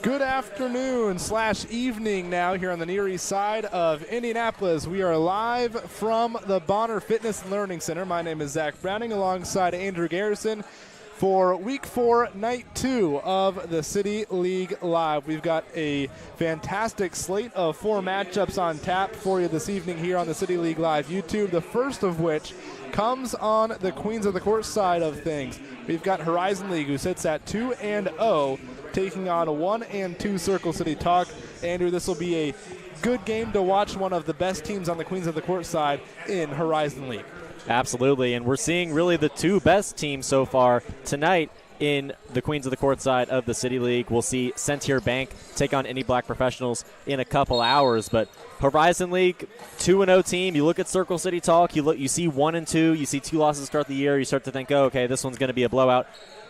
Good afternoon / evening now here on the Near East Side of Indianapolis. We are live from the Bonner Fitness and Learning Center. My name is Zach Browning alongside Andrew Garrison for Week 4, Night 2 of the City League Live. We've got a fantastic slate of 4 matchups on tap for you this evening here on the City League Live YouTube, the first of which comes on the Queens of the Court side of things. We've got Horizon League, who sits at 2-0, taking on 1-2 Circle City Talk. Andrew, this will be a good game to watch, one of the best teams on the Queens of the Court side in Horizon League. Absolutely, and we're seeing really the 2 best teams so far tonight in the Queens of the Court side of the City League. We'll see Sentier Bank take on Indy Black Professionals in a couple hours, but Horizon League, 2-0 team. You look at Circle City Talk, you see 1-2, you see 2 losses to start the year, you start to think, oh, okay, this one's going to be a blowout.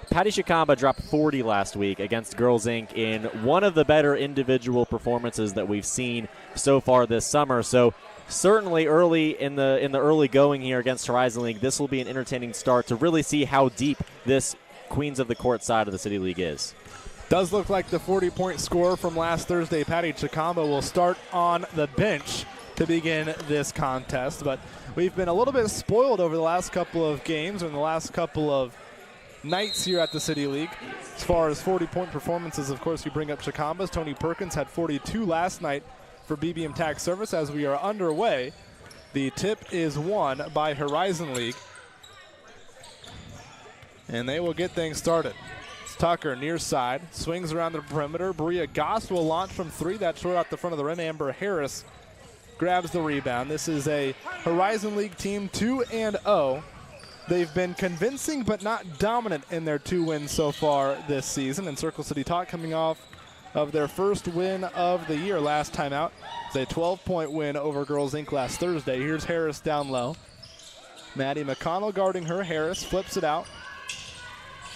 Patty Shikamba dropped 40 last week against Girls Inc. in one of the better individual performances that we've seen so far this summer. So certainly early in the early going here against Horizon League, this will be an entertaining start to really see how deep this Queens of the Court side of the City League is. Does look like the 40-point score from last Thursday, Patty Chikamba, will start on the bench to begin this contest. But we've been a little bit spoiled over the last couple of games and the last couple of nights here at the City League. As far as 40-point performances, of course, you bring up Chikamba's. Tony Perkins had 42 last night for BBM Tax Service. As we are underway, the tip is won by Horizon League, and they will get things started. It's Tucker near side, swings around the perimeter. Bria Goss will launch from 3. That's short out the front of the rim. Amber Harris grabs the rebound. This is a Horizon League team 2-0. They've been convincing but not dominant in their 2 wins so far this season. And Circle City Talk coming off of their first win of the year last time out. It's a 12-point win over Girls Inc. last Thursday. Here's Harris down low. Maddie McConnell guarding her. Harris flips it out.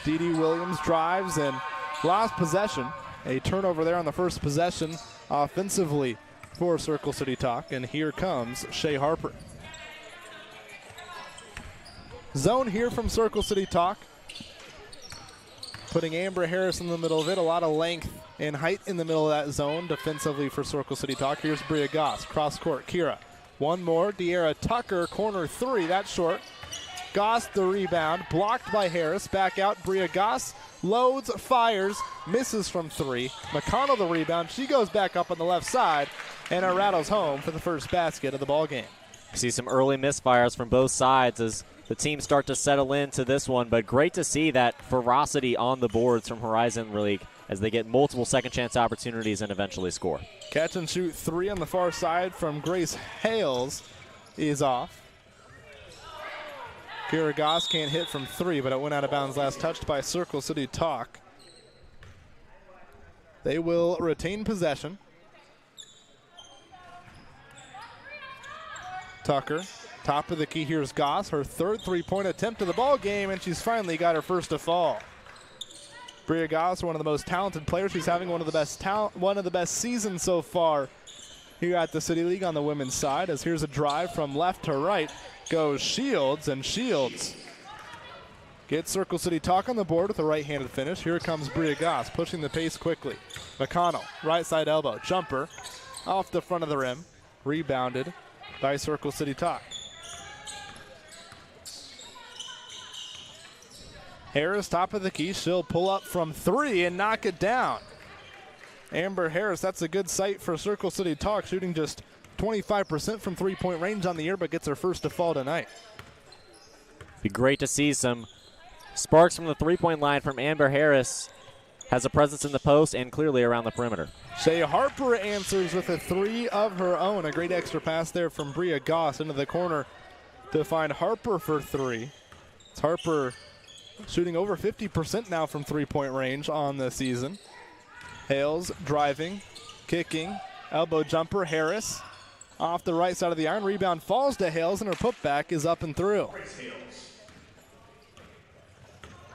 Dee Dee Williams drives and lost possession. A turnover there on the first possession offensively for Circle City Talk. And here comes Shea Harper. Zone here from Circle City Talk. Putting Amber Harris in the middle of it. A lot of length and height in the middle of that zone defensively for Circle City Talk. Here's Bria Goss, cross court. Kira. One more. De'Ara Tucker, corner 3. That's short. Goss the rebound. Blocked by Harris. Back out. Bria Goss loads, fires, misses from 3. McConnell the rebound. She goes back up on the left side and it rattles home for the first basket of the ball game. See some early misfires from both sides as the teams start to settle into this one, but great to see that ferocity on the boards from Horizon League as they get multiple second chance opportunities and eventually score. Catch and shoot 3 on the far side from Grace Hales is off. Kira Goss can't hit from 3, but it went out of bounds last touched by Circle City Talk. They will retain possession. Tucker, top of the key. Here's Goss, her 3rd three-point attempt of the ball game, and she's finally got her first to fall. Bria Goss, one of the most talented players. She's having one of the best seasons so far here at the City League on the women's side. As here's a drive from left to right, goes Shields, and Shields gets Circle City Talk on the board with a right-handed finish. Here comes Bria Goss, pushing the pace quickly. McConnell, right side elbow, jumper off the front of the rim, rebounded by Circle City Talk. Harris, top of the key. She'll pull up from 3 and knock it down. Amber Harris, that's a good sight for Circle City Talk, shooting just 25% from three-point range on the year, but gets her first to fall tonight. Be great to see some sparks from the three-point line from Amber Harris. Has a presence in the post and clearly around the perimeter. Shea Harper answers with a 3 of her own. A great extra pass there from Bria Goss into the corner to find Harper for 3. It's Harper shooting over 50% now from three-point range on the season. Hales driving, kicking, elbow jumper. Harris off the right side of the iron. Rebound falls to Hales, and her putback is up and through.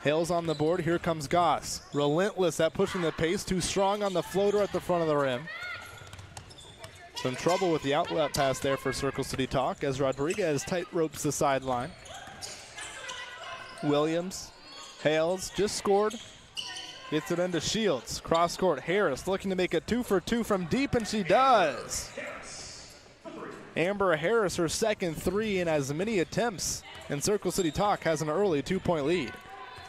Hales on the board. Here comes Goss. Relentless at pushing the pace. Too strong on the floater at the front of the rim. Some trouble with the outlet pass there for Circle City Talk as Rodriguez tight ropes the sideline. Williams, Hales just scored Gets it into Shields. Cross court, Harris looking to make it 2 for 2 from deep, and she does. Amber Harris, her second three in as many attempts, and Circle City Talk has an early 2-point lead.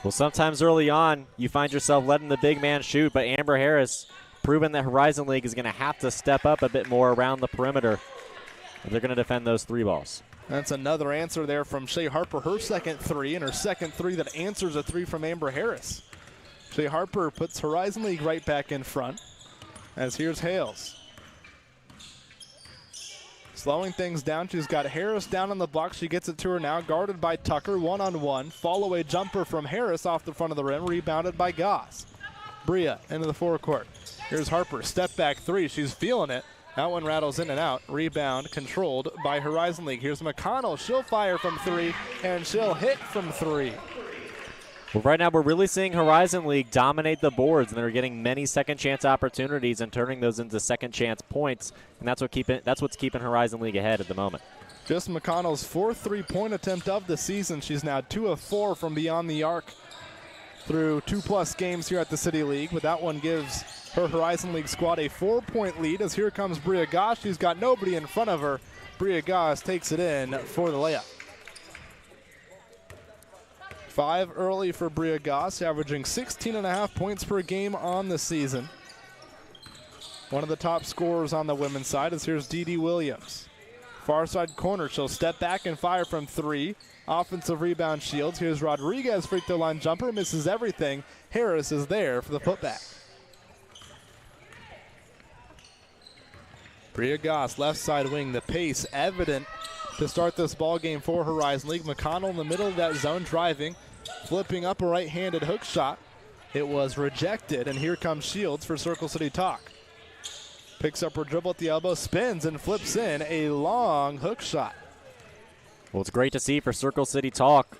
Well, sometimes early on, you find yourself letting the big man shoot, but Amber Harris proving that Horizon League is going to have to step up a bit more around the perimeter. And they're going to defend those three balls. That's another answer there from Shea Harper, her second three, and her second three that answers a three from Amber Harris. Shea Harper puts Horizon League right back in front, as here's Hales. Slowing things down, she's got Harris down on the block. She gets it to her now, guarded by Tucker, one-on-one. Fall-away jumper from Harris off the front of the rim, rebounded by Goss. Bria into the forecourt. Here's Harper, step back three. She's feeling it. That one rattles in and out. Rebound controlled by Horizon League. Here's McConnell. She'll fire from three, and she'll hit from three. Well, right now we're really seeing Horizon League dominate the boards, and they're getting many second-chance opportunities and turning those into second-chance points, and that's what's keeping Horizon League ahead at the moment. Just McConnell's fourth three-point attempt of the season. She's now 2 of 4 from beyond the arc through 2+ games here at the City League, but that one gives her Horizon League squad a 4-point lead as here comes Bria Goss. She's got nobody in front of her. Bria Goss takes it in for the layup. 5 early for Bria Goss, averaging 16.5 points per game on the season. One of the top scorers on the women's side is here's Dee Dee Williams. Far side corner, she'll step back and fire from three. Offensive rebound Shields. Here's Rodriguez, free throw line jumper, misses everything. Harris is there for the putback. Bria Goss, left side wing, the pace evident to start this ball game for Horizon League. McConnell in the middle of that zone driving, flipping up a right-handed hook shot. It was rejected, and here comes Shields for Circle City Talk. Picks up her dribble at the elbow, spins, and flips in a long hook shot. Well, it's great to see for Circle City Talk.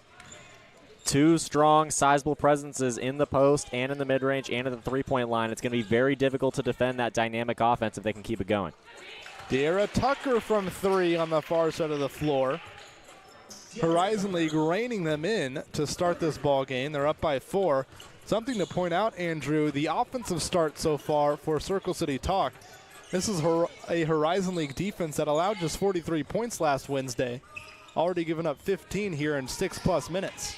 2 strong, sizable presences in the post and in the mid-range and at the three-point line. It's going to be very difficult to defend that dynamic offense if they can keep it going. De'Ara Tucker from three on the far side of the floor. Horizon League reining them in to start this ball game. They're up by 4. Something to point out, Andrew, the offensive start so far for Circle City Talk. This is a Horizon League defense that allowed just 43 points last Wednesday. Already given up 15 here in 6+ minutes.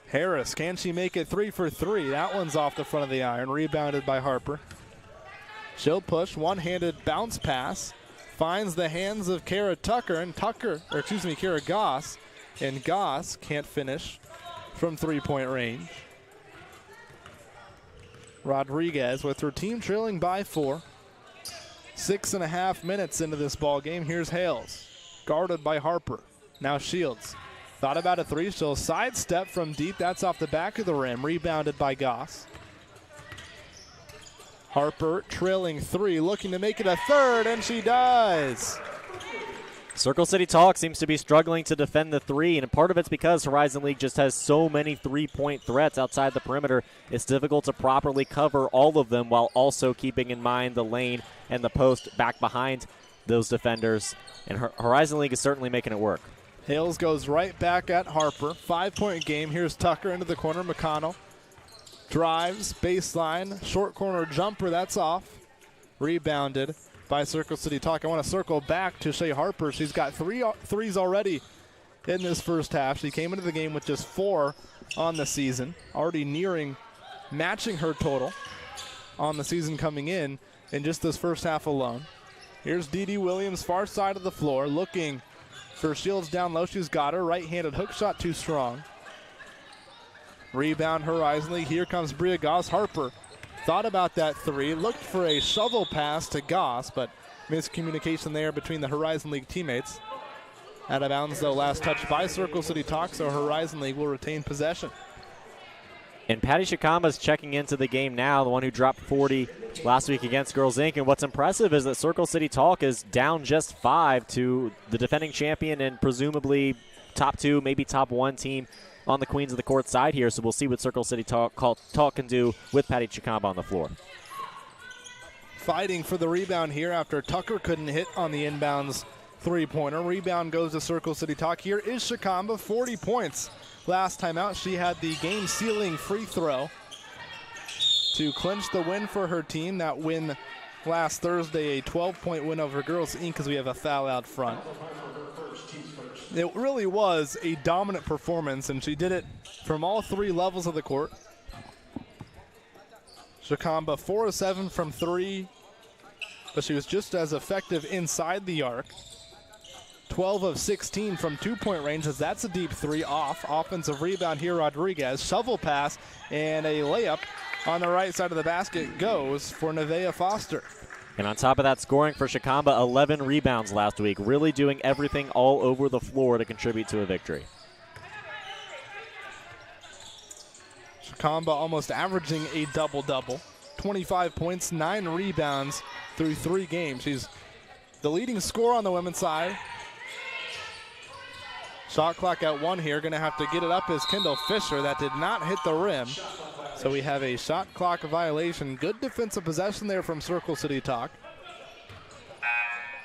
Harris, can she make it 3 for 3? That one's off the front of the iron, rebounded by Harper. She'll push, one-handed bounce pass. Finds the hands of Kara Goss, and Goss can't finish from three-point range. Rodriguez with her team trailing by 4. 6.5 minutes into this ball game. Here's Hales, guarded by Harper. Now Shields. Thought about a three. She'll sidestep from deep. That's off the back of the rim. Rebounded by Goss. Harper trailing 3, looking to make it a third, and she does. Circle City Talk seems to be struggling to defend the 3, and part of it's because Horizon League just has so many three-point threats outside the perimeter. It's difficult to properly cover all of them while also keeping in mind the lane and the post back behind those defenders, and Horizon League is certainly making it work. Hales goes right back at Harper. 5-point game. Here's Tucker into the corner. McConnell drives, baseline, short corner jumper. That's off. Rebounded by Circle City Talk. I want to circle back to Shea Harper. She's got 3 threes already in this first half. She came into the game with just 4 on the season, already nearing matching her total on the season coming in just this first half alone. Here's Dee Dee Williams, far side of the floor, looking for Shields down low. She's got her. Right-handed hook shot too strong. Rebound Horizon League. Here comes Bria Goss. Harper thought about that 3, looked for a shovel pass to Goss, but miscommunication there between the Horizon League teammates. Out of bounds, though, last touch by Circle City Talk, so Horizon League will retain possession. And Patty Shikama's checking into the game now, the one who dropped 40 last week against Girls Inc. And what's impressive is that Circle City Talk is down just 5 to the defending champion and presumably top 2, maybe top 1 team on the Queens of the Court side here. So we'll see what Circle City Talk can do with Patty Shikama on the floor. Fighting for the rebound here after Tucker couldn't hit on the inbounds three-pointer. Rebound goes to Circle City Talk. Here is Shikamba, 40 points. Last time out, she had the game-sealing free throw to clinch the win for her team. That win last Thursday, a 12-point win over Girls Inc. because we have a foul out front. It really was a dominant performance, and she did it from all three levels of the court. Shikamba 4 of 7 from 3, but she was just as effective inside the arc. 12 of 16 from two-point range, as that's a deep three off. Offensive rebound here, Rodriguez. Shovel pass and a layup on the right side of the basket goes for Nevaeh Foster. And on top of that, scoring for Shikamba, 11 rebounds last week, really doing everything all over the floor to contribute to a victory. Shikamba almost averaging a double-double. 25 points, 9 rebounds through 3 games. She's the leading scorer on the women's side. Shot clock at 1 here. Going to have to get it up is Kendall Fisher. That did not hit the rim. So we have a shot clock violation. Good defensive possession there from Circle City Talk.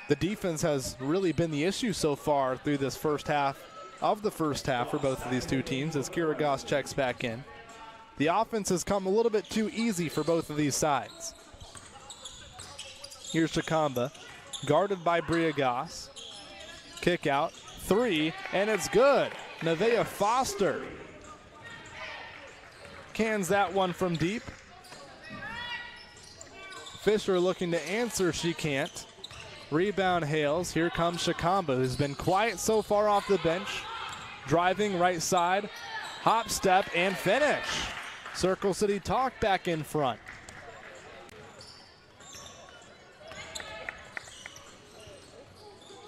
The defense has really been the issue so far through this first half of the first half for both of these two teams as Kira Goss checks back in. The offense has come a little bit too easy for both of these sides. Here's Shikamba, guarded by Bria Goss. Kick out, 3, and it's good. Nevaeh Foster cans that one from deep. Fisher looking to answer, she can't. Rebound Hales. Here comes Shikamba, who's been quiet so far off the bench. Driving right side, hop, step, and finish. Circle City Talk back in front.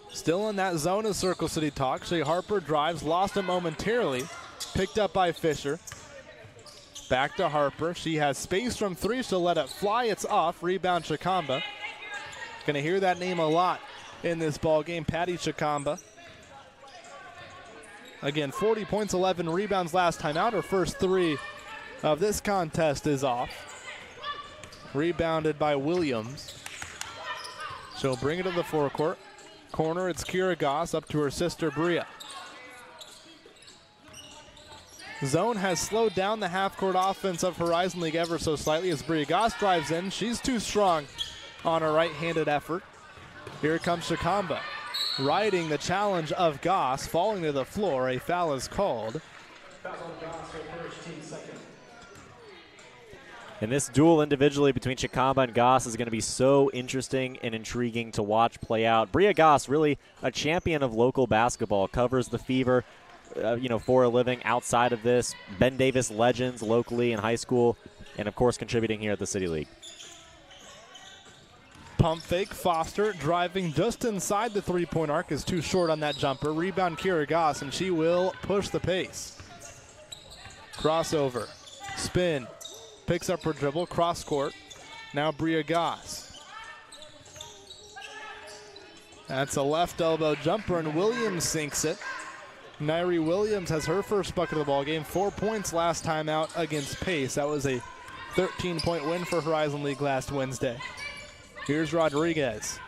Still in that zone of Circle City Talk. Shea Harper drives, lost it momentarily. Picked up by Fisher. Back to Harper. She has space from 3. She'll let it fly. It's off. Rebound Shikamba. Going to hear that name a lot in this ball game. Patty Shikamba. Again, 40 points, 11 rebounds last time out. Her first 3 of this contest is off. Rebounded by Williams. She'll bring it to the forecourt. Corner, it's Kira Goss up to her sister Bria. Zone has slowed down the half-court offense of Horizon League ever so slightly as Bria Goss drives in. She's too strong on her right-handed effort. Here comes Shikamba, riding the challenge of Goss, falling to the floor. A foul is called. And this duel individually between Shikamba and Goss is going to be so interesting and intriguing to watch play out. Bria Goss, really a champion of local basketball, covers the Fever, for a living outside of this. Ben Davis legends locally in high school, and of course contributing here at the City League. Pump fake, Foster driving just inside the three-point arc is too short on that jumper. Rebound Kira Goss, and she will push the pace. Crossover, spin, picks up her dribble, cross court. Now Bria Goss. That's a left elbow jumper, and Williams sinks it. Nairi Williams has her first bucket of the ball game. 4 points last time out against Pace. That was a 13-point win for Horizon League last Wednesday. Here's Rodriguez.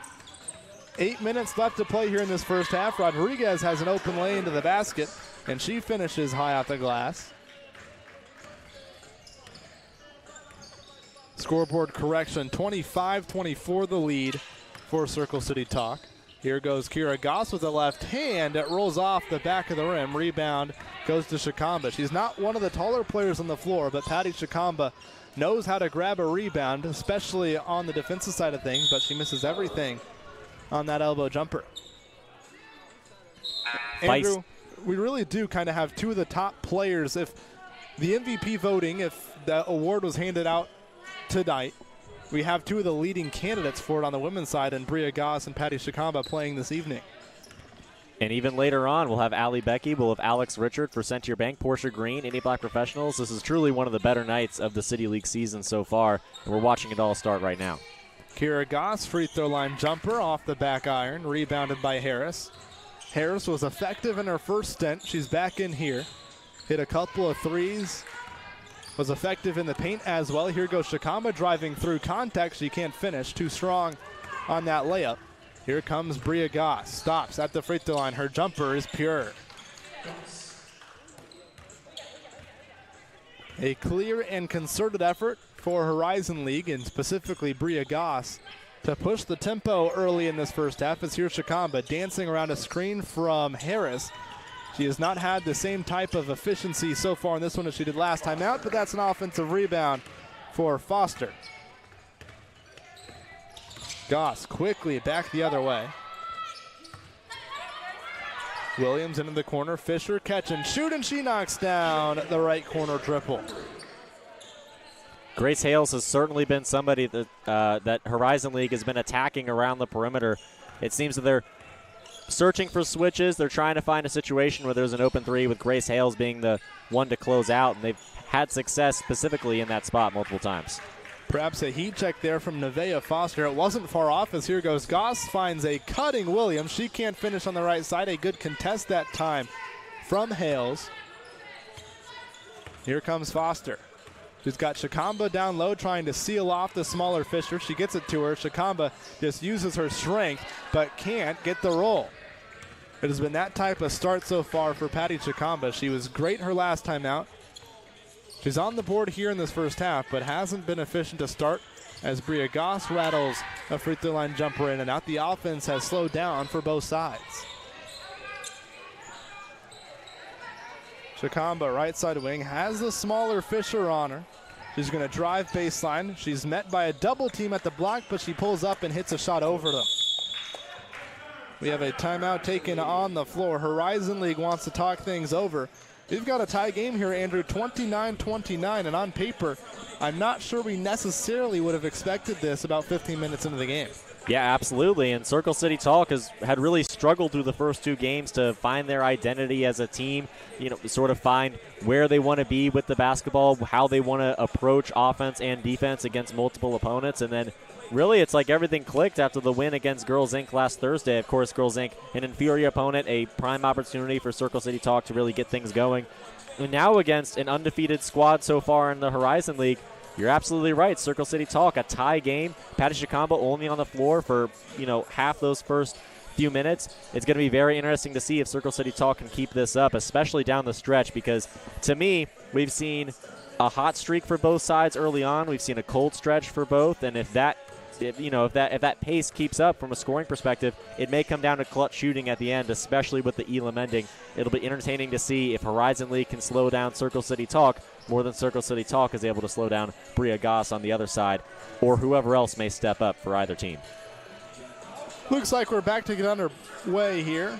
8 minutes left to play here in this first half. Rodriguez has an open lane to the basket, and she finishes high off the glass. Scoreboard correction, 25-24 the lead for Circle City Talk. Here goes Kira Goss with the left hand. It rolls off the back of the rim. Rebound goes to Shikamba. She's not one of the taller players on the floor, but Patty Shikamba knows how to grab a rebound, especially on the defensive side of things, but she misses everything on that elbow jumper. Andrew, we really do kind of have 2 of the top players. If the MVP voting, if the award was handed out tonight, we have 2 of the leading candidates for it on the women's side, and Bria Goss and Patty Shikamba playing this evening. And even later on, we'll have Allie Becky, we'll have Alex Richard for Sentier Bank, Portia Green, Any Black Professionals. This is truly one of the better nights of the City League season so far, and we're watching it all start right now. Kira Goss, free throw line jumper off the back iron, rebounded by Harris. Harris was effective in her first stint. She's back in here. Hit a couple of threes. Was effective in the paint as well. Here goes Shikamba driving through contact. She can't finish. Too strong on that layup. Here comes Bria Goss. Stops at the free throw line. Her jumper is pure. A clear and concerted effort for Horizon League, and specifically Bria Goss, to push the tempo early in this first half. As here's Shikamba dancing around a screen from Harris. She has not had the same type of efficiency so far in this one as she did last time out, but that's an offensive rebound for Foster. Goss quickly back the other way. Williams into the corner. Fisher catch and shoot, and she knocks down the right corner triple. Grace Hales has certainly been somebody that that Horizon League has been attacking around the perimeter. It seems that they're searching for switches. They're trying to find a situation where there's an open three, with Grace Hales being the one to close out, and they've had success specifically in that spot multiple times. Perhaps a heat check there from Nevaeh Foster. It wasn't far off, as here goes Goss, finds a cutting Williams. She can't finish on the right side. A good contest that time from Hales. Here comes Foster. She's got Shikamba down low trying to seal off the smaller Fisher. She gets it to her. Shikamba just uses her strength but can't get the roll. It has been that type of start so far for Patty Shikamba. She was great her last time out. She's on the board here in this first half, but hasn't been efficient to start, as Bria Goss rattles a free throw line jumper in and out. The offense has slowed down for both sides. Shikamba, right side wing, has the smaller Fisher on her. She's going to drive baseline. She's met by a double team at the block, but she pulls up and hits a shot over them. We have a timeout taken on the floor. Horizon League wants to talk things over. We've got a tie game here, Andrew, 29-29, and on paper, I'm not sure we necessarily would have expected this about 15 minutes into the game. Yeah, absolutely, and Circle City Talk had really struggled through the first two games to find their identity as a team, sort of find where they want to be with the basketball, how they want to approach offense and defense against multiple opponents, and then really, it's like everything clicked after the win against Girls Inc. last Thursday. Of course, Girls Inc., an inferior opponent, a prime opportunity for Circle City Talk to really get things going. And now against an undefeated squad so far in the Horizon League, you're absolutely right. Circle City Talk, a tie game. Patty Shikamba only on the floor for, half those first few minutes. It's going to be very interesting to see if Circle City Talk can keep this up, especially down the stretch, because to me, we've seen a hot streak for both sides early on. We've seen a cold stretch for both, and if that pace keeps up from a scoring perspective, it may come down to clutch shooting at the end, especially with the Elam ending. It'll be entertaining to see if Horizon League can slow down Circle City Talk more than Circle City Talk is able to slow down Bria Goss on the other side, or whoever else may step up for either team. Looks like we're back to get underway here.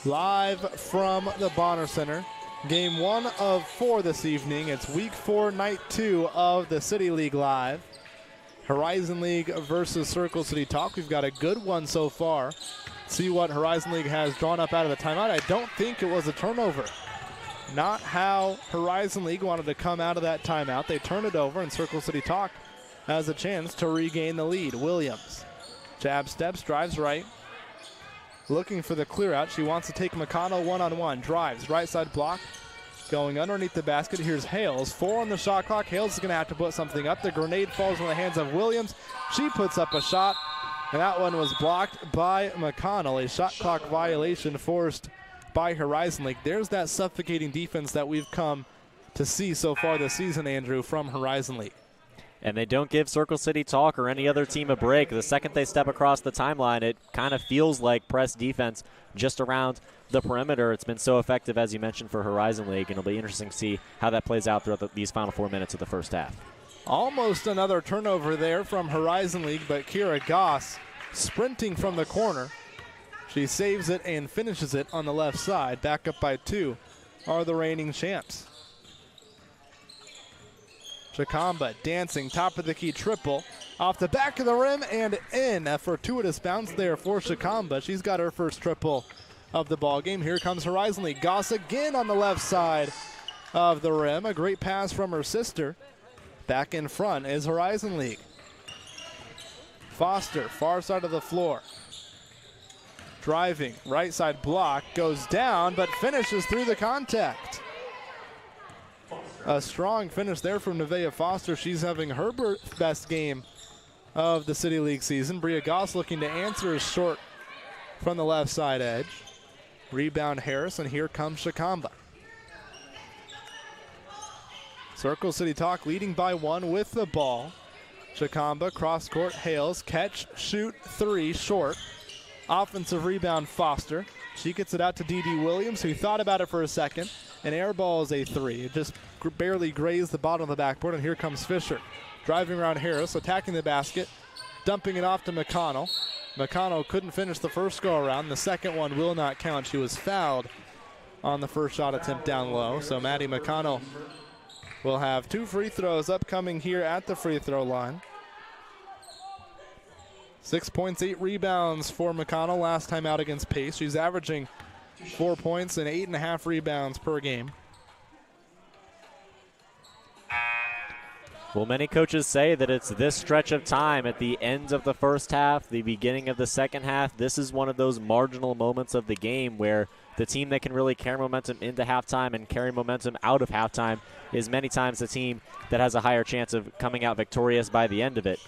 Live from the Bonner Center. Game 1 of 4 this evening. It's week 4, night 2 of the City League Live. Horizon League versus Circle City Talk. We've got a good one so far. See what Horizon League has drawn up out of the timeout. I don't think it was a turnover. Not how Horizon League wanted to come out of that timeout. They turn it over, and Circle City Talk has a chance to regain the lead. Williams, jab steps, drives right. Looking for the clear out. She wants to take McConnell one-on-one. Drives, right side block. Going underneath the basket. Here's Hales. 4 on the shot clock. Hales is going to have to put something up. The grenade falls in the hands of Williams. She puts up a shot, and that one was blocked by McConnell. A shot clock violation forced by Horizon League. There's that suffocating defense that we've come to see so far this season, Andrew, from Horizon League. And they don't give Circle City Talk or any other team a break. The second they step across the timeline, it kind of feels like press defense just around the perimeter. It's been so effective, as you mentioned, for Horizon League, and it'll be interesting to see how that plays out throughout these final 4 minutes of the first half. Almost another turnover there from Horizon League, but Kira Goss sprinting from the corner. She saves it and finishes it on the left side. Back up by 2 are the reigning champs. Shikamba dancing, top of the key triple. Off the back of the rim and in. A fortuitous bounce there for Shikamba. She's got her first triple of the ball game. Here comes Horizon League. Goss again on the left side of the rim. A great pass from her sister. Back in front is Horizon League. Foster, far side of the floor. Driving, right side block, goes down, but finishes through the contact. A strong finish there from Nevaeh Foster. She's having her best game of the City League season. Bria Goss looking to answer is short from the left side edge. Rebound Harris, and here comes Shikamba. Circle City Talk leading by 1 with the ball. Shikamba, cross court, Hales, catch, shoot, 3, short. Offensive rebound, Foster. She gets it out to D.D. Williams, who thought about it for a second. An air ball is a 3. It just barely grazed the bottom of the backboard, and here comes Fisher. Driving around Harris, attacking the basket, dumping it off to McConnell. McConnell couldn't finish the first go-around. The second one will not count. She was fouled on the first shot attempt down low. So Maddie McConnell will have 2 free throws upcoming here at the free throw line. 6 points, 8 rebounds for McConnell last time out against Pace. She's averaging 4 points and 8.5 rebounds per game. Well, many coaches say that it's this stretch of time at the end of the first half, the beginning of the second half. This is one of those marginal moments of the game where the team that can really carry momentum into halftime and carry momentum out of halftime is many times the team that has a higher chance of coming out victorious by the end of it.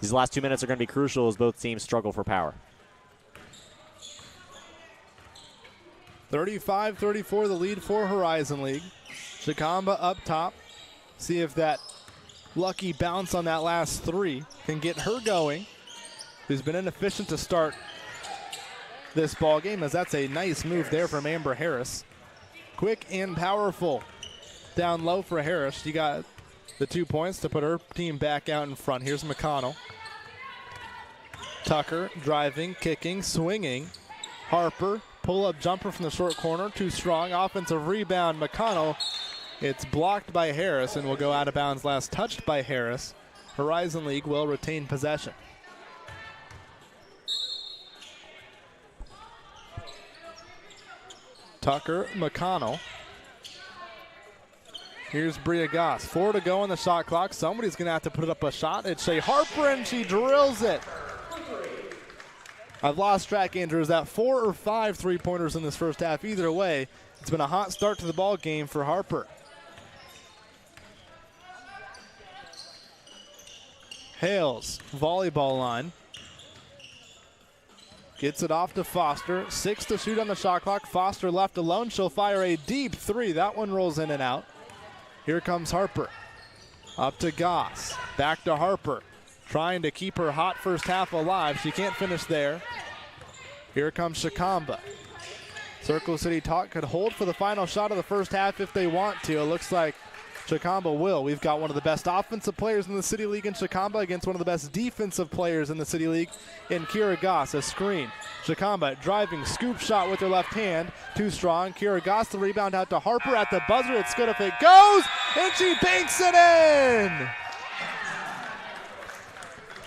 These last 2 minutes are going to be crucial as both teams struggle for power. 35-34 the lead for Horizon League. Shikamba up top. See if that lucky bounce on that last 3 can get her going, who's been inefficient to start this ball game, as that's a nice move there from Amber Harris. Quick and powerful down low for Harris. She got the 2 points to put her team back out in front. Here's McConnell. Tucker driving, kicking, swinging. Harper, pull-up jumper from the short corner, too strong. Offensive rebound, McConnell. It's blocked by Harris and will go out of bounds. Last touched by Harris. Horizon League will retain possession. Tucker, McConnell. Here's Bria Goss. 4 to go on the shot clock. Somebody's going to have to put up a shot. It's Shea Harper, and she drills it. I've lost track, Andrew. Is that 4 or 5 three-pointers in this first half? Either way, it's been a hot start to the ball game for Harper. Hales, volleyball line. Gets it off to Foster. 6 to shoot on the shot clock. Foster left alone. She'll fire a deep 3. That one rolls in and out. Here comes Harper. Up to Goss. Back to Harper. Trying to keep her hot first half alive. She can't finish there. Here comes Shikamba. Circle City Talk could hold for the final shot of the first half if they want to. It looks like Shikamba will. We've got one of the best offensive players in the City League in Shikamba against one of the best defensive players in the City League in Kira Goss. A screen. Shikamba driving, scoop shot with her left hand. Too strong. Kira Goss, the rebound out to Harper at the buzzer. It's good if it goes, and she banks it in!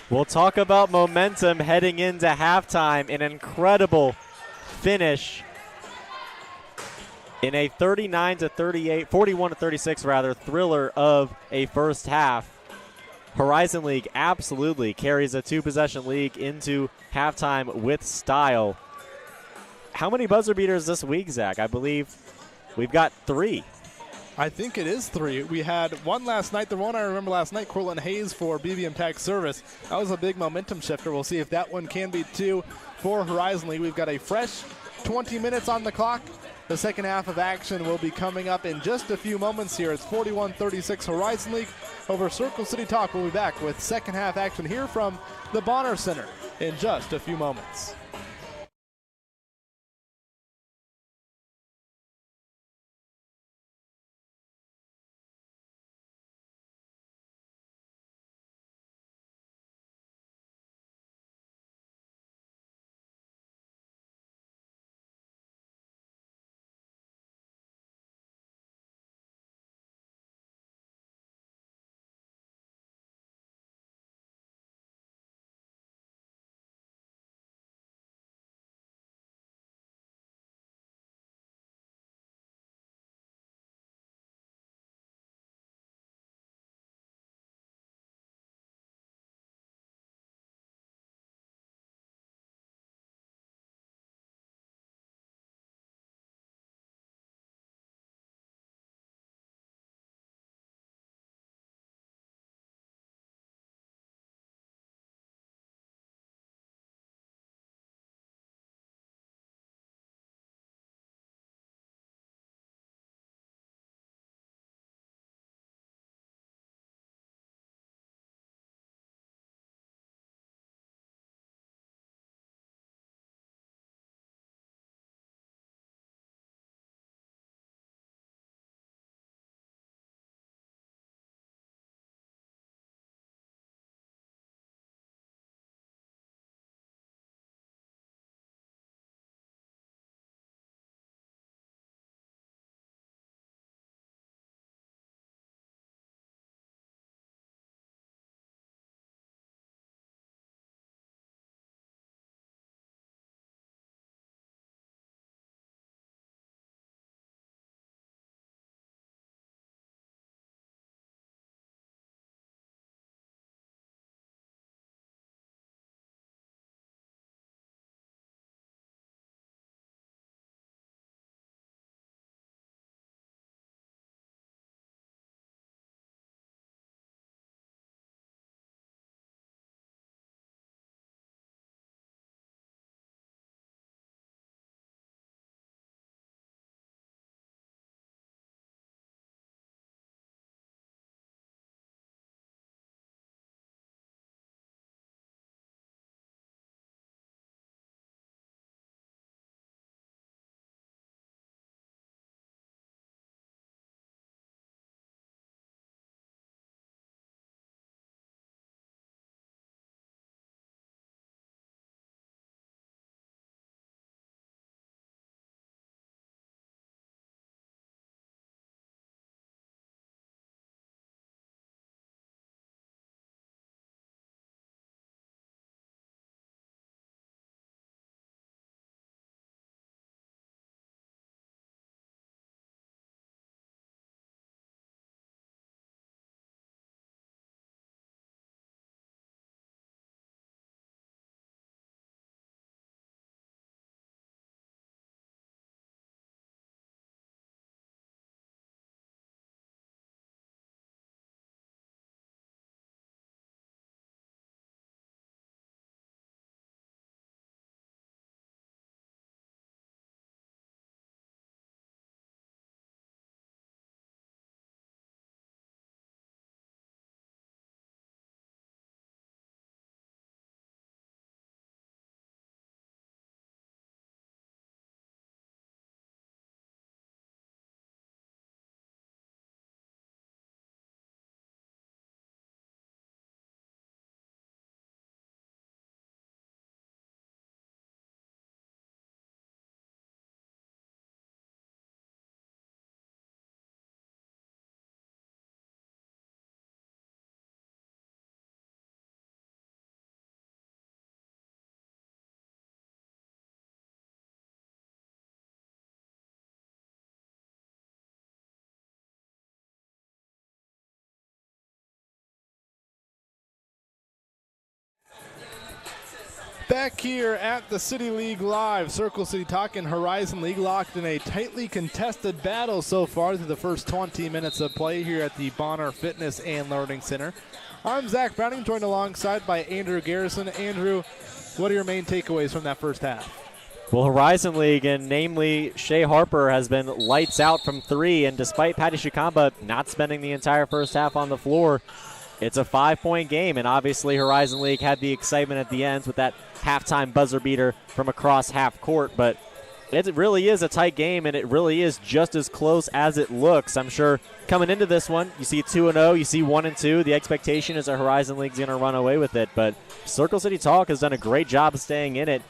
We'll talk about momentum heading into halftime. An incredible finish in a 41-36 rather, thriller of a first half. Horizon League absolutely carries a 2-possession lead into halftime with style. How many buzzer beaters this week, Zach? I believe we've got 3. I think it is 3. We had one last night. The one I remember last night, Cortland Hayes for BBM Tech Service. That was a big momentum shifter. We'll see if that one can be 2 for Horizon League. We've got a fresh 20 minutes on the clock. The second half of action will be coming up in just a few moments here. It's 41-36 Horizon League over Circle City Talk. We'll be back with second half action here from the Bonner Center in just a few moments. Back here at the City League Live, Circle City Talk and Horizon League locked in a tightly contested battle so far through the first 20 minutes of play here at the Bonner Fitness and Learning Center. I'm Zach Browning, joined alongside by Andrew Garrison. Andrew, what are your main takeaways from that first half? Well, Horizon League, and namely Shea Harper, has been lights out from three, and despite Patty Shikamba not spending the entire first half on the floor, it's a 5-point game, and obviously Horizon League had the excitement at the end with that halftime buzzer beater from across half court, but it really is a tight game, and it really is just as close as it looks. I'm sure coming into this one, you see 2-0, you see 1-2. The expectation is that Horizon League's going to run away with it, but Circle City Talk has done a great job of staying in it.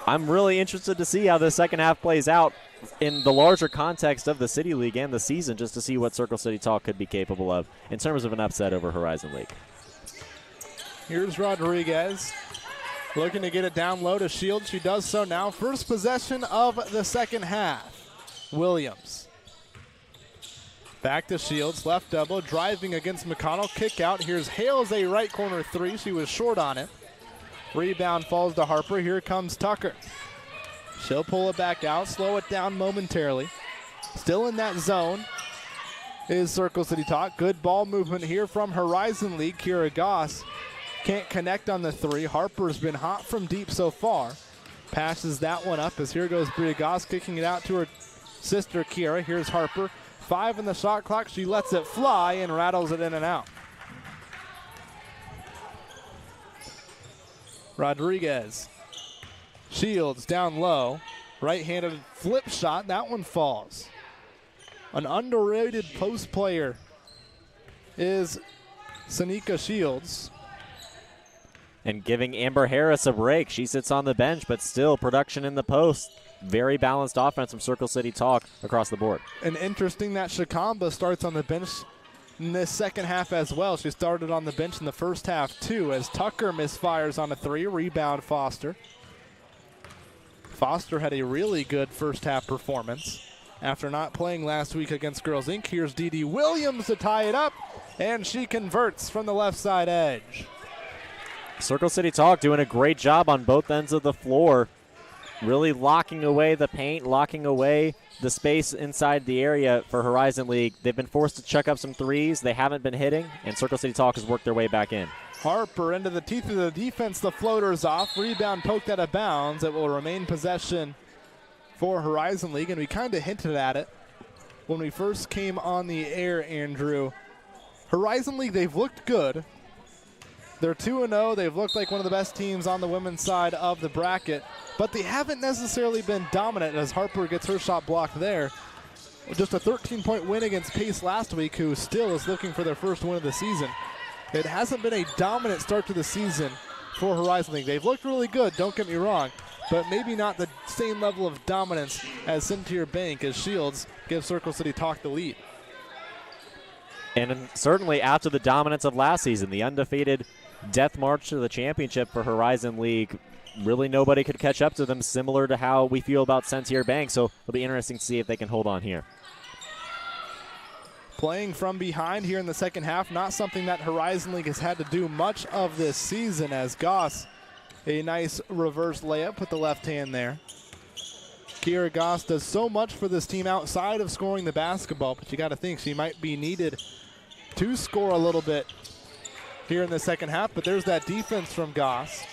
I'm really interested to see how the second half plays out in the larger context of the City League and the season, just to see what Circle City Talk could be capable of in terms of an upset over Horizon League. Here's Rodriguez looking to get it down low to Shields. She does so now. First possession of the second half. Williams. Back to Shields, left double, driving against McConnell. Kick out. Here's Hales, a right corner three. She was short on it. Rebound falls to Harper. Here comes Tucker. She'll pull it back out, slow it down momentarily. Still in that zone is Circle City Talk. Good ball movement here from Horizon League. Kira Goss can't connect on the three. Harper's been hot from deep so far. Passes that one up as here goes Bria Goss kicking it out to her sister Kira. Here's Harper. 5 in the shot clock. She lets it fly and rattles it in and out. Rodriguez. Shields down low. Right-handed flip shot. That one falls. An underrated post player is Sanika Shields. And giving Amber Harris a break. She sits on the bench, but still production in the post. Very balanced offense from Circle City Talk across the board. And interesting that Shikamba starts on the bench in this second half as well. She started on the bench in the first half too, as Tucker misfires on a three. Rebound Foster. Foster had a really good first half performance after not playing last week against Girls Inc. Here's Dee Dee Williams to tie it up, and she converts from the left side edge. Circle City Talk doing a great job on both ends of the floor, really locking away the paint, locking away the space inside the area for Horizon League. They've been forced to chuck up some threes. They haven't been hitting, and Circle City Talk has worked their way back in. Harper into the teeth of the defense. The floater's off. Rebound poked out of bounds. It will remain possession for Horizon League, and we kind of hinted at it when we first came on the air, Andrew. Horizon League, they've looked good. They're 2-0. They've looked like one of the best teams on the women's side of the bracket, but they haven't necessarily been dominant as Harper gets her shot blocked there. Just a 13-point win against Pace last week, who still is looking for their first win of the season. It hasn't been a dominant start to the season for Horizon League. They've looked really good, don't get me wrong, but maybe not the same level of dominance as Centier Bank, as Shields gives Circle City Talk the lead. And certainly after the dominance of last season, the undefeated death march to the championship for Horizon League, really nobody could catch up to them, similar to how we feel about Centier Bank. So it'll be interesting to see if they can hold on here. Playing from behind here in the second half, not something that Horizon League has had to do much of this season, as Goss, a nice reverse layup with the left hand there. Kira Goss does so much for this team outside of scoring the basketball, but you got to think she might be needed to score a little bit here in the second half, but there's that defense from Goss.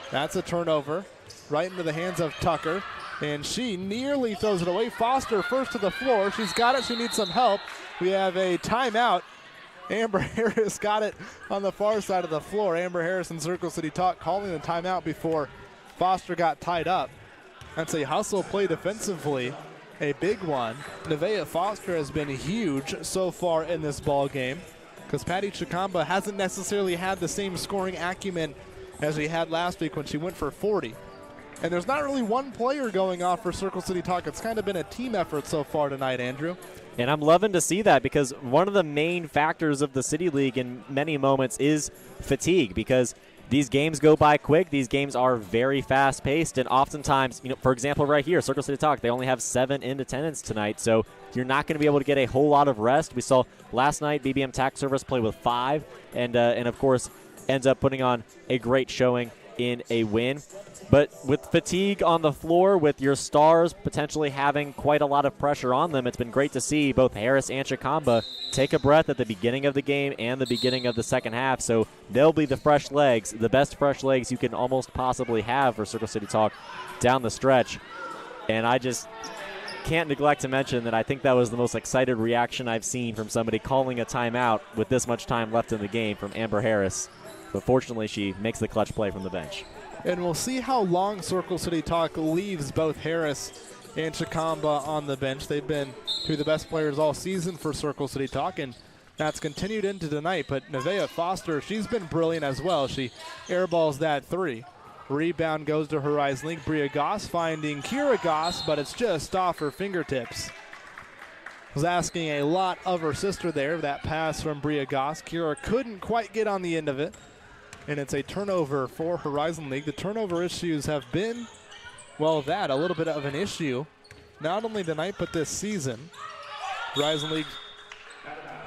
That's a turnover right into the hands of Tucker, and she nearly throws it away. Foster first to the floor. She's got it. She needs some help. We have a timeout. Amber Harris got it on the far side of the floor. Amber Harris and Circle City Talk calling the timeout before Foster got tied up. That's a hustle play defensively, a big one. Nevaeh Foster has been huge so far in this ball game, because Patty Chikamba hasn't necessarily had the same scoring acumen as he had last week when she went for 40. And there's not really one player going off for Circle City Talk. It's kind of been a team effort so far tonight, Andrew. And I'm loving to see that, because one of the main factors of the City League in many moments is fatigue, because these games go by quick. These games are very fast-paced, and oftentimes, for example, right here, Circle City Talk, they only have 7 in attendance tonight, so you're not going to be able to get a whole lot of rest. We saw last night BBM Tax Service play with 5, and of course, ends up putting on a great showing in a win. But with fatigue on the floor, with your stars potentially having quite a lot of pressure on them, it's been great to see both Harris and Chikamba take a breath at the beginning of the game and the beginning of the second half. So they'll be the fresh legs, the best fresh legs you can almost possibly have for Circle City Talk down the stretch. And I just can't neglect to mention that I think that was the most excited reaction I've seen from somebody calling a timeout with this much time left in the game from Amber Harris. But fortunately, she makes the clutch play from the bench. And we'll see how long Circle City Talk leaves both Harris and Chikamba on the bench. They've been two of the best players all season for Circle City Talk, and that's continued into tonight. But Nevaeh Foster, she's been brilliant as well. She airballs that three. Rebound goes to Horizon League. Bria Goss finding Kira Goss, but it's just off her fingertips. Was asking a lot of her sister there. That pass from Bria Goss. Kira couldn't quite get on the end of it. And it's a turnover for Horizon League. The turnover issues have been, well, a little bit of an issue, not only tonight but this season. Horizon League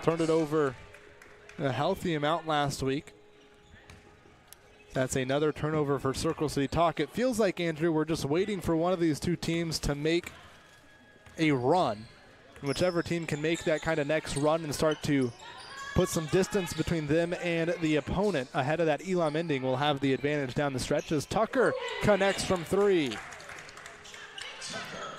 turned it over a healthy amount last week. That's another turnover for Circle City Talk. It feels like, Andrew, we're just waiting for one of these two teams to make a run. And whichever team can make that kind of next run and start to put some distance between them and the opponent ahead of that Elam ending will have the advantage down the stretch as Tucker connects from three.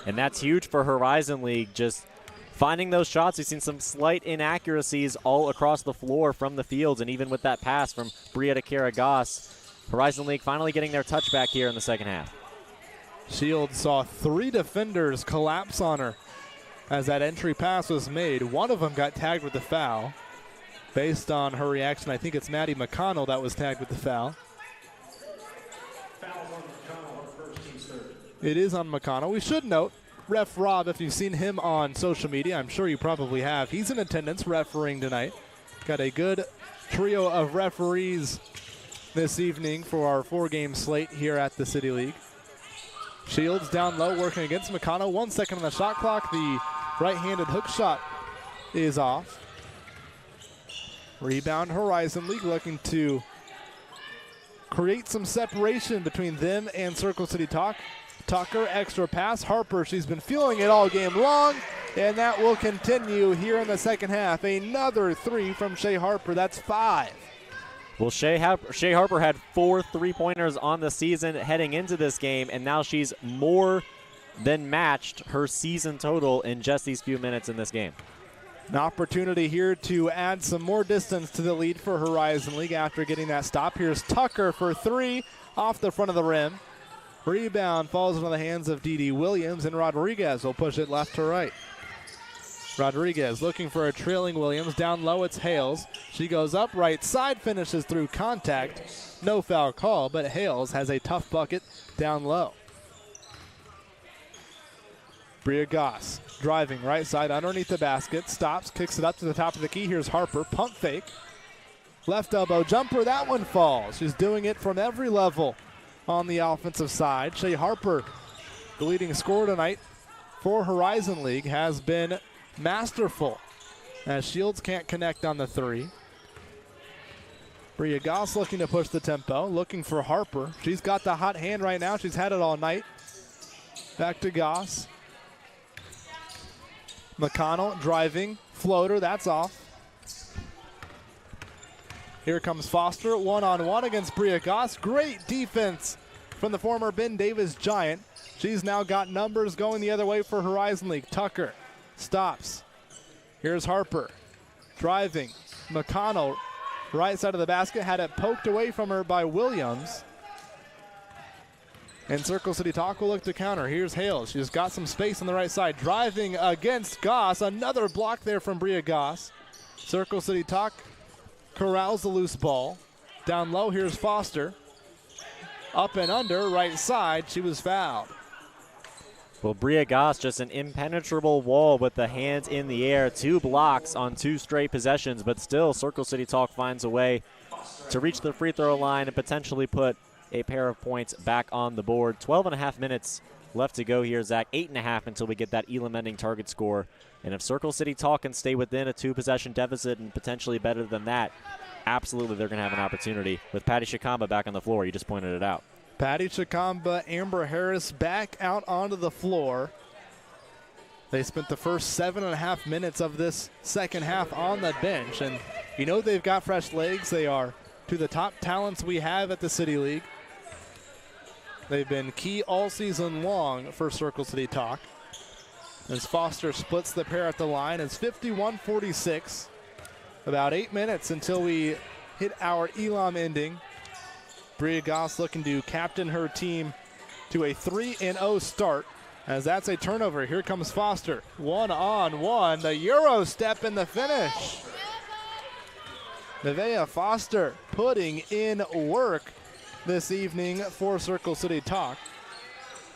And that's huge for Horizon League, just finding those shots. We've seen some slight inaccuracies all across the floor from the fields, and even with that pass from Bria to Kira Goss, Horizon League finally getting their touchback here in the second half. Shields saw three defenders collapse on her as that entry pass was made. One of them got tagged with the foul. Based on her reaction, I think it's Maddie McConnell that was tagged with the foul. It is on McConnell. We should note, Ref Rob, if you've seen him on social media, I'm sure you probably have, he's in attendance refereeing tonight. Got a good trio of referees this evening for our four-game slate here at the City League. Shields down low working against McConnell. 1 second on the shot clock. The right-handed hook shot is off. Rebound Horizon League looking to create some separation between them and Circle City Talk. Tucker, extra pass. Harper, she's been feeling it all game long, and that will continue here in the second half. Another three from Shea Harper. That's 5. Well, Shea Harper had 4 3-pointers on the season heading into this game, and now she's more than matched her season total in just these few minutes in this game. An opportunity here to add some more distance to the lead for Horizon League after getting that stop. Here's Tucker for 3 off the front of the rim. Rebound falls into the hands of Dee Dee Williams, and Rodriguez will push it left to right. Rodriguez looking for a trailing Williams. Down low, it's Hales. She goes up right side, finishes through contact. No foul call, but Hales has a tough bucket down low. Bria Goss driving right side underneath the basket. Stops, kicks it up to the top of the key. Here's Harper. Pump fake. Left elbow jumper. That one falls. She's doing it from every level on the offensive side. Shea Harper, the leading scorer tonight for Horizon League, has been masterful as Shields can't connect on the three. Bria Goss looking to push the tempo, looking for Harper. She's got the hot hand right now. She's had it all night. Back to Goss. McConnell driving, floater, that's off. Here comes Foster, one-on-one against Bria Goss. Great defense from the former Ben Davis Giant. She's now got numbers going the other way for Horizon League. Tucker stops. Here's Harper driving. McConnell, right side of the basket, had it poked away from her by Williams. And Circle City Talk will look to counter. Here's Hales. She's got some space on the right side. Driving against Goss. Another block there from Bria Goss. Circle City Talk corrals the loose ball. Down low, here's Foster. Up and under, right side. She was fouled. Well, Bria Goss, just an impenetrable wall with the hands in the air. 2 blocks on 2 straight possessions, but still Circle City Talk finds a way to reach the free throw line and potentially put a pair of points back on the board. 12.5 minutes left to go here, Zach. 8.5 until we get that Elam ending target score. And if Circle City Talk can stay within a 2-possession deficit and potentially better than that, absolutely they're going to have an opportunity with Patty Shikamba back on the floor. You just pointed it out. Patty Shikamba, Amber Harris back out onto the floor. They spent the first 7.5 minutes of this second half on the bench, and you know they've got fresh legs. They are two of the top talents we have at the City League. They've been key all season long for Circle City Talk. As Foster splits the pair at the line, it's 51-46. About 8 minutes until we hit our Elam ending. Bria Goss looking to captain her team to a 3-0 start, as that's a turnover. Here comes Foster. 1-on-1. The Euro step in the finish. Nevaeh Foster putting in work this evening for Circle City Talk.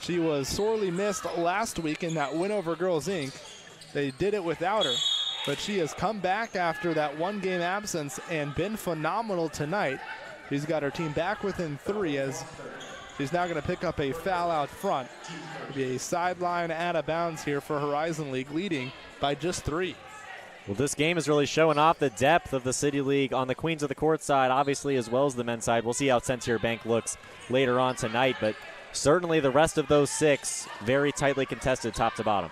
She was sorely missed last week in that win over Girls Inc. They did it without her, but she has come back after that one-game absence and been phenomenal tonight. She's got her team back within 3 as she's now going to pick up a foul out front. It'll be a sideline out of bounds here for Horizon League, leading by just 3. Well, this game is really showing off the depth of the City League on the Queens of the Court side, obviously, as well as the men's side. We'll see how Sentier Bank looks later on tonight, but certainly the rest of those 6 very tightly contested top to bottom.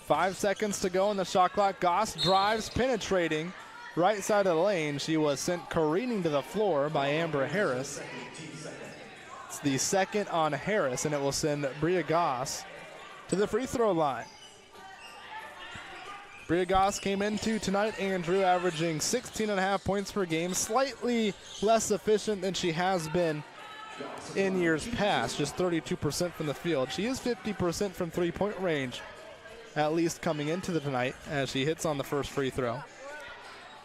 5 seconds to go in the shot clock. Goss drives, penetrating right side of the lane. She was sent careening to the floor by Amber Harris. It's the second on Harris, and it will send Bria Goss to the free throw line. Bria Goss came into tonight, Andrew, averaging 16.5 points per game, slightly less efficient than she has been in years past, just 32% from the field. She is 50% from three-point range, at least coming into the tonight, as she hits on the first free throw.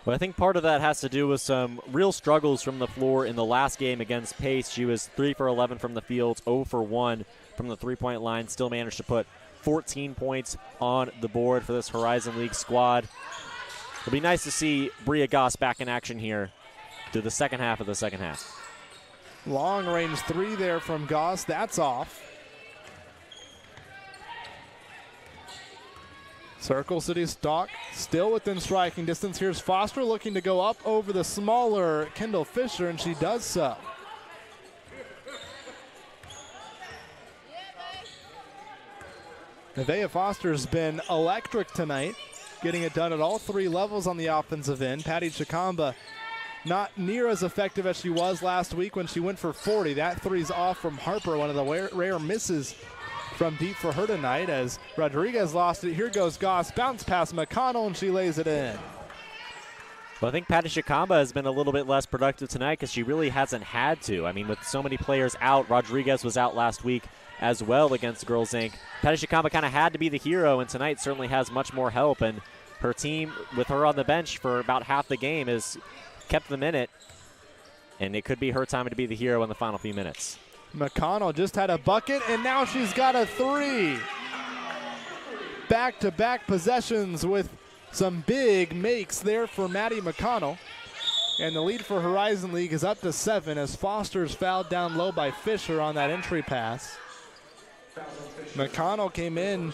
Well, I think part of that has to do with some real struggles from the floor in the last game against Pace. She was 3 for 11 from the field, 0 for 1 from the three-point line, still managed to put 14 points on the board for this Horizon League squad. It'll be nice to see Bria Goss back in action here through the second half of the second half. Long range 3 there from Goss. That's off. Circle City Stock still within striking distance. Here's Foster looking to go up over the smaller Kendall Fisher, and she does so. Nevaeh Foster's been electric tonight, getting it done at all 3 levels on the offensive end. Patty Shikamba not near as effective as she was last week when she went for 40. That 3's off from Harper, one of the rare misses from deep for her tonight as Rodriguez lost it. Here goes Goss, bounce past McConnell, and she lays it in. Well, I think Patty Shikamba has been a little bit less productive tonight because she really hasn't had to. I mean, with so many players out, Rodriguez was out last week as well against Girls Inc. Patty Shikamba kind of had to be the hero, and tonight certainly has much more help. And her team, with her on the bench for about half the game, has kept them in it. And it could be her time to be the hero in the final few minutes. McConnell just had a bucket, and now she's got a 3. Back-to-back possessions with some big makes there for Maddie McConnell. And the lead for Horizon League is up to 7 as Foster's fouled down low by Fisher on that entry pass. McConnell came in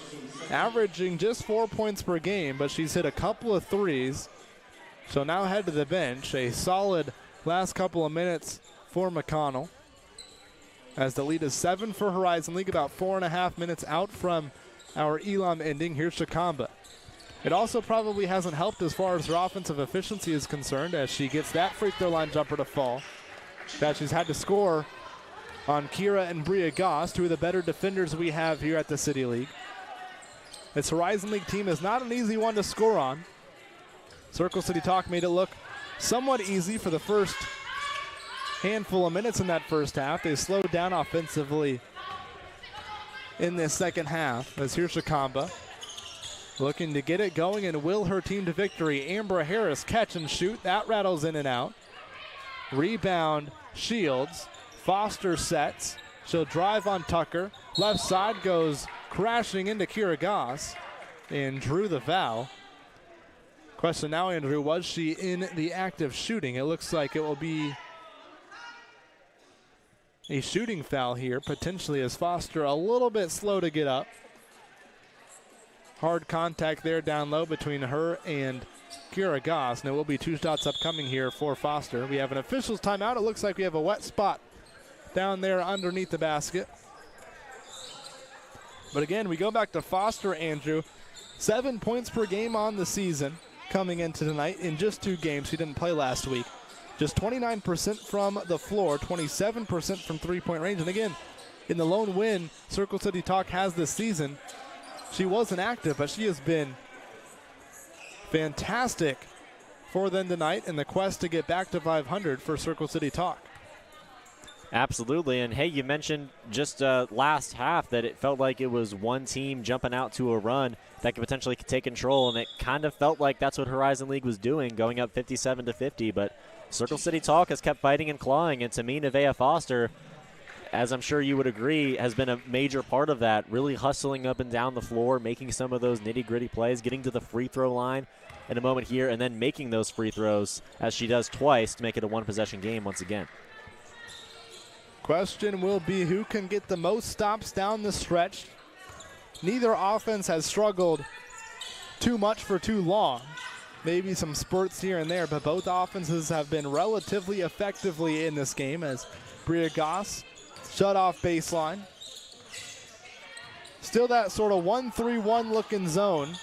averaging just 4 points per game, but she's hit a couple of 3s. So now head to the bench. A solid last couple of minutes for McConnell, as the lead is 7 for Horizon League, about 4.5 minutes out from our Elam ending. Here's Shikamba. It also probably hasn't helped as far as her offensive efficiency is concerned, as she gets that free throw line jumper to fall, that she's had to score on Kira and Bria Goss, 2 of the better defenders we have here at the City League. This Horizon League team is not an easy one to score on. Circle City Talk made it look somewhat easy for the first handful of minutes in that first half. They slowed down offensively in this second half, as here's Shikamba looking to get it going and will her team to victory. Amber Harris catch and shoot. That rattles in and out. Rebound Shields. Foster sets. She'll drive on Tucker. Left side goes crashing into Kira Goss and drew the foul. Question now, Andrew, was she in the act of shooting? It looks like it will be a shooting foul here, potentially, as Foster a little bit slow to get up. Hard contact there down low between her and Kira Goss. And it will be 2 shots upcoming here for Foster. We have an official's timeout. It looks like we have a wet spot down there underneath the basket. But again, we go back to Foster, Andrew. 7 points per game on the season coming into tonight in just 2 games. She didn't play last week. Just 29% from the floor, 27% from three-point range. And again, in the lone win Circle City Talk has this season, she wasn't active, but she has been fantastic for them tonight in the quest to get back to 500 for Circle City Talk. Absolutely. And hey, you mentioned just last half that it felt like it was one team jumping out to a run that could potentially take control, and it kind of felt like that's what Horizon League was doing, going up 57-50. But Circle City Talk has kept fighting and clawing, and to me, Nevaeh Foster, as I'm sure you would agree, has been a major part of that, really hustling up and down the floor, making some of those nitty-gritty plays, getting to the free throw line in a moment here, and then making those free throws, as she does twice, to make it a one-possession game once again. Question will be who can get the most stops down the stretch. Neither offense has struggled too much for too long. Maybe some spurts here and there, but both offenses have been relatively effectively in this game as Bria Goss shut off baseline. Still that sort of 1-3-1 looking zone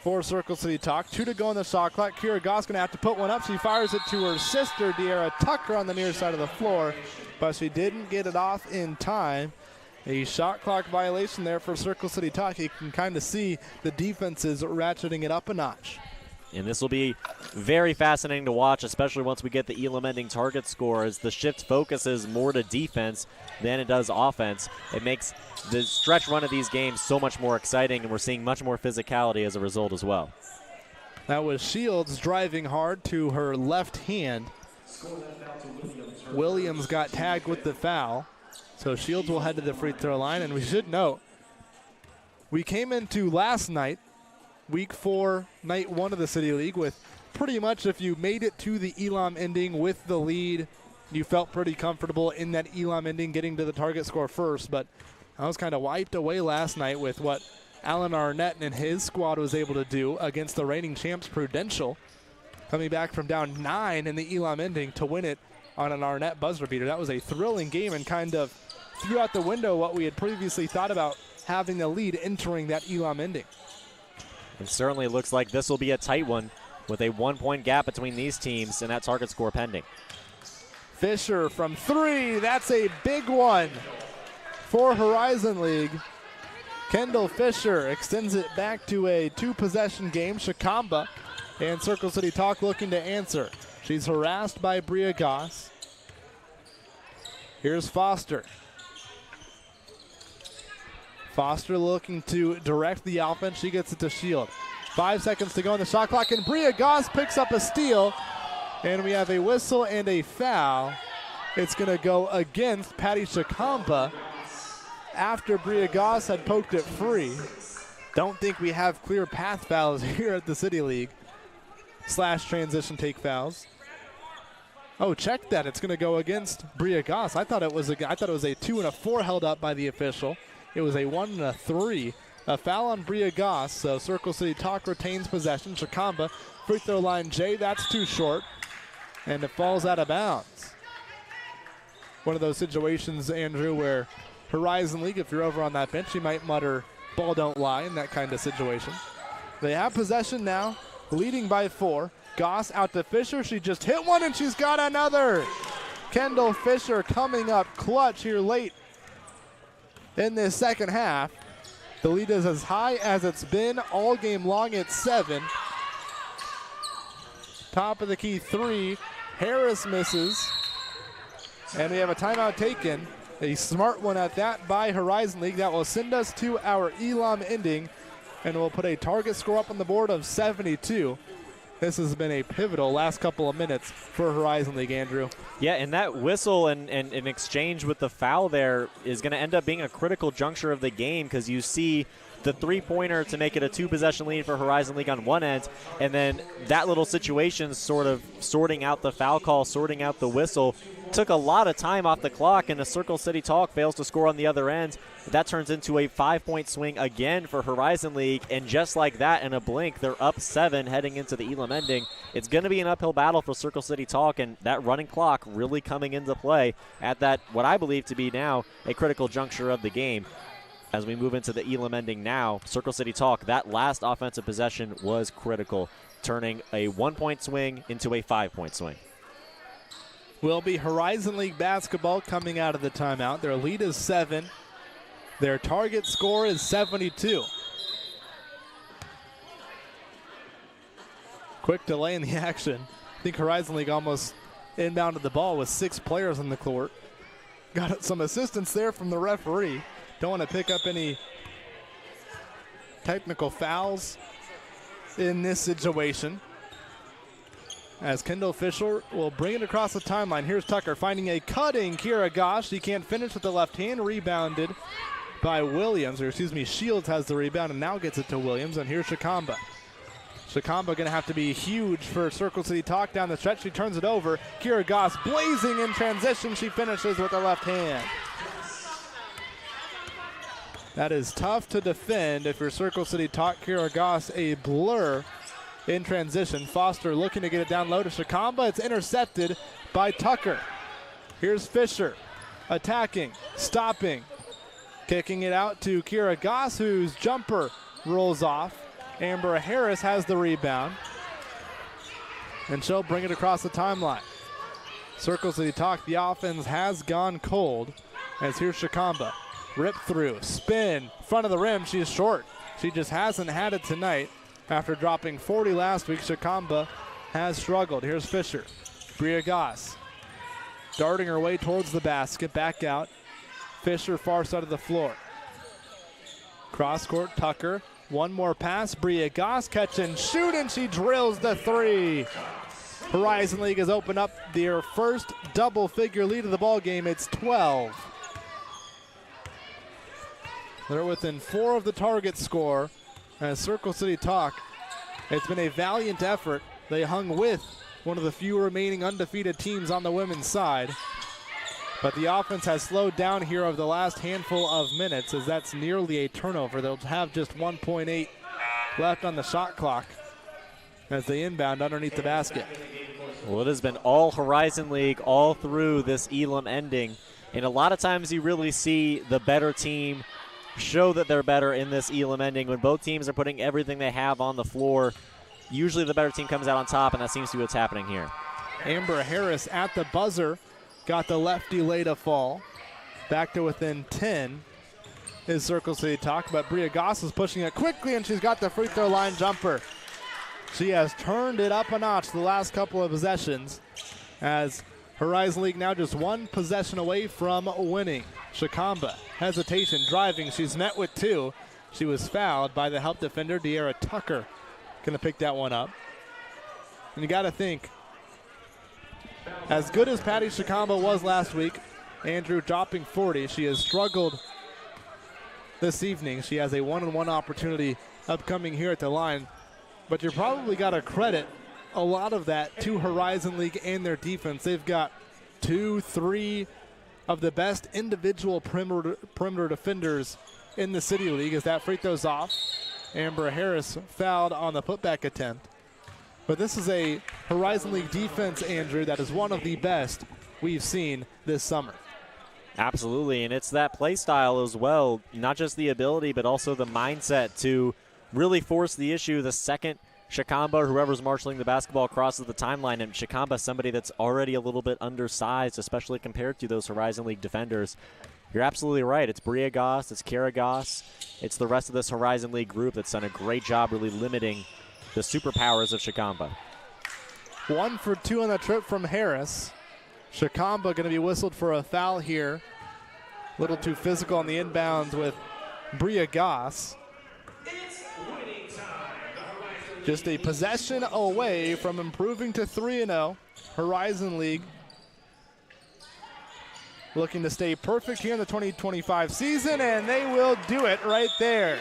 for Circle City Talk. 2 to go on the shot clock. Kira Goss going to have to put one up. She fires it to her sister, De'Ara Tucker, on the near side of the floor, but she didn't get it off in time. A shot clock violation there for Circle City Talk. You can kind of see the defenses ratcheting it up a notch. And this will be very fascinating to watch, especially once we get the Elam ending target score, as the shift focuses more to defense than it does offense. It makes the stretch run of these games so much more exciting, and we're seeing much more physicality as a result as well. That was Shields driving hard to her left hand. Williams got tagged with the foul, so Shields will head to the free throw line. And we should note, we came into last night, Week 4, Night 1 of the City League, with pretty much if you made it to the Elam ending with the lead, you felt pretty comfortable in that Elam ending, getting to the target score first. But I was kind of wiped away last night with what Alan Arnett and his squad was able to do against the reigning champs Prudential, coming back from down 9 in the Elam ending to win it on an Arnett buzzer beater. That was a thrilling game and kind of threw out the window what we had previously thought about having the lead entering that Elam ending. And certainly looks like this will be a tight one with a 1-point gap between these teams and that target score pending. Fisher from 3. That's a big one for Horizon League. Kendall Fisher extends it back to a 2-possession game. Shakamba and Circle City Talk looking to answer. She's harassed by Bria Goss. Here's Foster. Foster looking to direct the offense. She gets it to Shield. 5 seconds to go on the shot clock, and Bria Goss picks up a steal. And we have a whistle and a foul. It's going to go against Patty Shakamba after Bria Goss had poked it free. Don't think we have clear path fouls here at the City League. / transition take fouls. Oh, check that. It's going to go against Bria Goss. I thought it was a 2 and a 4 held up by the official. It was a 1 and a 3. A foul on Bria Goss, so Circle City Talk retains possession. Shakamba, free throw line J, that's too short, and it falls out of bounds. One of those situations, Andrew, where Horizon League, if you're over on that bench, you might mutter, ball don't lie in that kind of situation. They have possession now, leading by 4. Goss out to Fisher. She just hit one, and she's got another. Kendall Fisher coming up clutch here late in this second half. The lead is as high as it's been all game long. It's 7. Top of the key 3. Harris misses. And we have a timeout taken. A smart one at that by Horizon League. That will send us to our Elam ending. And we'll put a target score up on the board of 72. This has been a pivotal last couple of minutes for Horizon League, Andrew. Yeah, and that whistle and in exchange with the foul there is going to end up being a critical juncture of the game, because you see the three-pointer to make it a 2-possession lead for Horizon League on one end, and then that little situation sort of sorting out the foul call, sorting out the whistle, took a lot of time off the clock, and the Circle City Talk fails to score on the other end. That turns into a 5-point swing again for Horizon League, and just like that, in a blink, they're up 7 heading into the Elam ending. It's going to be an uphill battle for Circle City Talk, and that running clock really coming into play at that, what I believe to be now, a critical juncture of the game. As we move into the Elam ending now, Circle City Talk, that last offensive possession was critical, turning a 1-point swing into a 5-point swing. Will be Horizon League basketball coming out of the timeout. Their lead is 7. Their target score is 72. Quick delay in the action. I think Horizon League almost inbounded the ball with 6 players on the court. Got some assistance there from the referee. Don't want to pick up any technical fouls in this situation, as Kendall Fisher will bring it across the timeline. Here's Tucker finding a cutting Kira Gosh. He can't finish with the left hand. Rebounded by Williams, or excuse me, Shields has the rebound and now gets it to Williams. And here's Shikamba. Shikamba going to have to be huge for Circle City Talk down the stretch. She turns it over. Kira Goss blazing in transition. She finishes with the left hand. That is tough to defend if you're Circle City Talk. Kira Goss a blur in transition. Foster looking to get it down low to Shikamba. It's intercepted by Tucker. Here's Fisher attacking, stopping, kicking it out to Kira Goss, whose jumper rolls off. Amber Harris has the rebound, and she'll bring it across the timeline. Circle City Talk, the offense has gone cold, as here's Shikamba. Rip through, spin, front of the rim. She is short. She just hasn't had it tonight. After dropping 40 last week, Shikamba has struggled. Here's Fisher. Bria Goss darting her way towards the basket. Back out. Fisher far side of the floor. Cross court, Tucker. One more pass. Bria Goss catch and shoot, and she drills the 3. Horizon League has opened up their first double-figure lead of the ball game. It's 12. They're within 4 of the target score. As Circle City Talk, it's been a valiant effort. They hung with one of the few remaining undefeated teams on the women's side. But the offense has slowed down here over the last handful of minutes, as that's nearly a turnover. They'll have just 1.8 left on the shot clock as they inbound underneath the basket. Well, it has been all Horizon League all through this Elam ending. And a lot of times you really see the better team show that they're better in this Elam ending when both teams are putting everything they have on the floor. Usually the better team comes out on top, and that seems to be what's happening here. Amber Harris at the buzzer got the lefty lay to fall. Back to within 10 is Circle City Talk, but Bria Goss is pushing it quickly, and she's got the free throw line jumper. She has turned it up a notch the last couple of possessions, as Horizon League now just 1 possession away from winning. Shikamba, hesitation, driving. She's met with 2. She was fouled by the help defender, De'Ara Tucker. Going to pick that one up. And you got to think, as good as Patty Shikamba was last week, Andrew dropping 40, she has struggled this evening. She has a 1-on-1 opportunity upcoming here at the line. But you probably got to credit a lot of that to Horizon League and their defense. They've got 2, 3 of the best individual perimeter defenders in the City League. As that free throws off, Amber Harris fouled on the putback attempt. But this is a Horizon League defense, Andrew, that is one of the best we've seen this summer. Absolutely, and it's that play style as well, not just the ability, but also the mindset to really force the issue the second Shikamba or whoever's marshaling the basketball crosses the timeline, and Shikamba, somebody that's already a little bit undersized, especially compared to those Horizon League defenders. You're absolutely right. It's Bria Goss, it's Kara Goss, it's the rest of this Horizon League group that's done a great job really limiting the superpowers of Shikamba. 1 for 2 on the trip from Harris. Shikamba going to be whistled for a foul here. A little too physical on the inbounds with Bria Goss. Just a possession away from improving to 3-0. Horizon League looking to stay perfect here in the 2025 season, and they will do it right there.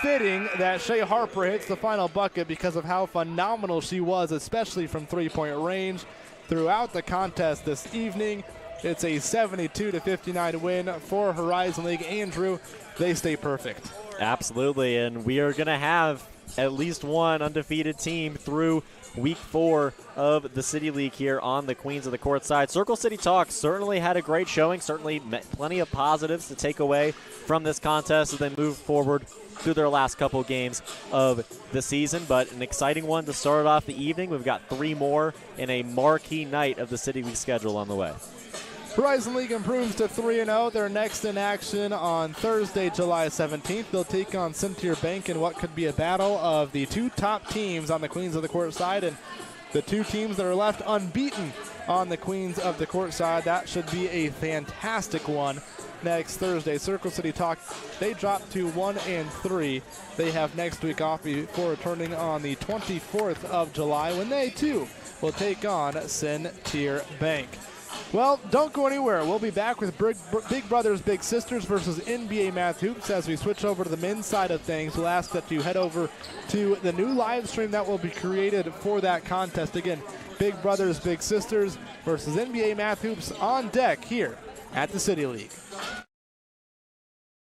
fitting that Shea Harper hits the final bucket because of how phenomenal she was, especially from three-point range throughout the contest this evening. It's a 72-59 win for Horizon League. Andrew, they stay perfect. Absolutely, and we are going to have at least one undefeated team through week 4 of the City League here on the Queens of the Court side. Circle City Talk certainly had a great showing, certainly plenty of positives to take away from this contest as they move forward through their last couple games of the season, but an exciting one to start off the evening. We've got 3 more in a marquee night of the City League schedule on the way. Horizon League improves to 3-0. They're next in action on Thursday, July 17th. They'll take on Centier Bank in what could be a battle of the 2 top teams on the Queens of the Court side and the 2 teams that are left unbeaten on the Queens of the Court side. That should be a fantastic one next Thursday. Circle City Talk, they drop to 1-3. They have next week off before returning on the 24th of July when they, too, will take on Centier Bank. Well, don't go anywhere. We'll be back with Big Brothers Big Sisters versus NBA Math Hoops as we switch over to the men's side of things. We'll ask that you head over to the new live stream that will be created for that contest. Again, Big Brothers Big Sisters versus NBA Math Hoops on deck here at the City League.